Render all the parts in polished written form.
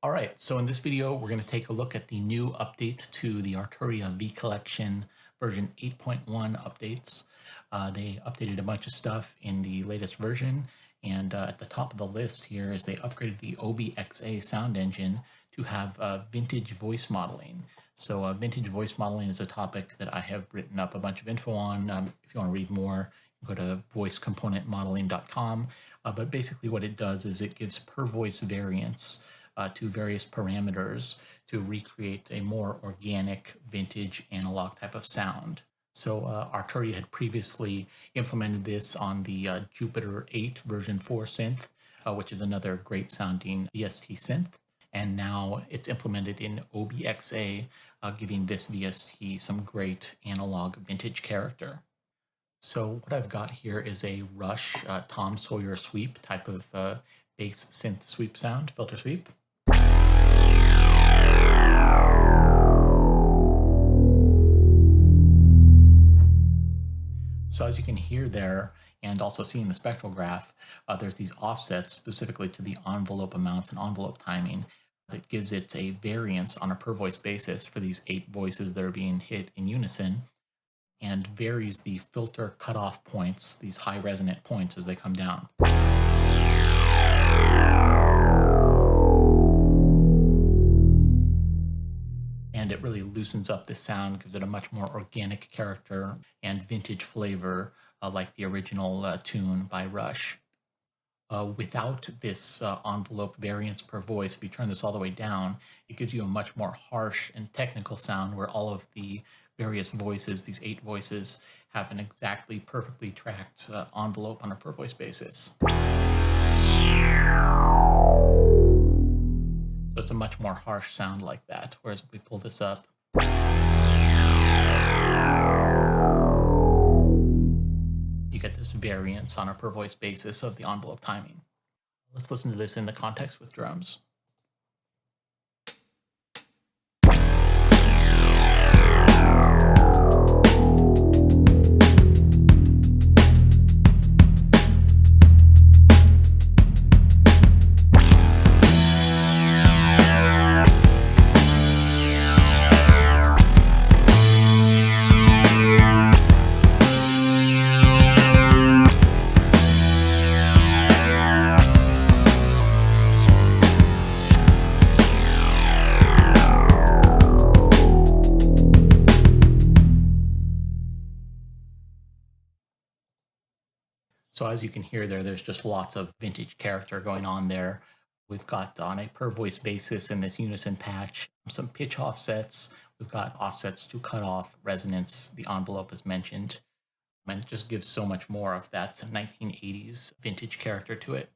All right, so in this video, we're going to take a look at the new update to the Arturia V Collection version 8.1 updates. They updated a bunch of stuff in the latest version, and at the top of the list here is they upgraded the OBXA sound engine to have vintage voice modeling. So vintage voice modeling is a topic that I have written up a bunch of info on. If you want to read more, go to voicecomponentmodeling.com. But basically what it does is it gives per voice variants to various parameters to recreate a more organic vintage analog type of sound. So Arturia had previously implemented this on the Jupiter 8 version 4 synth, which is another great sounding VST synth. And now it's implemented in OBXA, giving this VST some great analog vintage character. So what I've got here is a Rush Tom Sawyer sweep type of bass synth sweep sound, filter sweep. So as you can hear there, and also see in the spectral graph, there's these offsets specifically to the envelope amounts and envelope timing that gives it a variance on a per voice basis for these 8 voices that are being hit in unison, and varies the filter cutoff points, these high resonant points, as they come down. And it really loosens up the sound, gives it a much more organic character and vintage flavor, like the original tune by Rush. Without this envelope variance per voice, if you turn this all the way down, it gives you a much more harsh and technical sound where all of the various voices, these 8 voices, have an exactly perfectly tracked envelope on a per voice basis. So it's a much more harsh sound like that, whereas if we pull this up, you get this variance on a per voice basis of the envelope timing. Let's listen to this in the context with drums. So as you can hear there, there's just lots of vintage character going on there. We've got on a per voice basis in this unison patch, some pitch offsets. We've got offsets to cut off resonance, the envelope as mentioned. And it just gives so much more of that 1980s vintage character to it.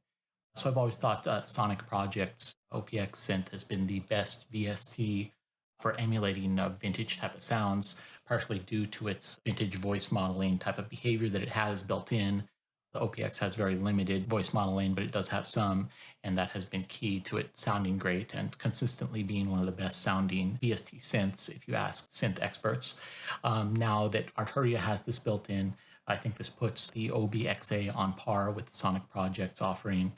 So I've always thought Sonic Project's OPX synth has been the best VST for emulating vintage type of sounds, partially due to its vintage voice modeling type of behavior that it has built in. The OPX has very limited voice modeling, but it does have some, and that has been key to it sounding great and consistently being one of the best sounding VST synths, if you ask synth experts. Now that Arturia has this built in, I think this puts the OBXA on par with the Sonic Project's offering,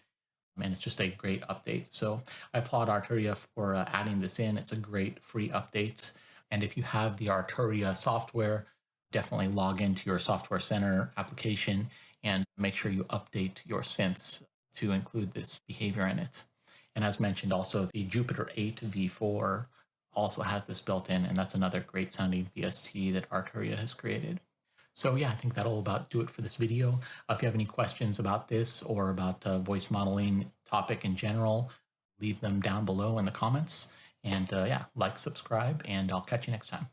and it's just a great update. So I applaud Arturia for adding this in. It's a great free update, and if you have the Arturia software, definitely log into your Software Center application and make sure you update your synths to include this behavior in it. And as mentioned, also the Jupiter 8 V4 also has this built in, and that's another great sounding VST that Arturia has created. So yeah, I think that'll about do it for this video. If you have any questions about this or about voice modeling topic in general, leave them down below in the comments. And yeah, like, subscribe, and I'll catch you next time.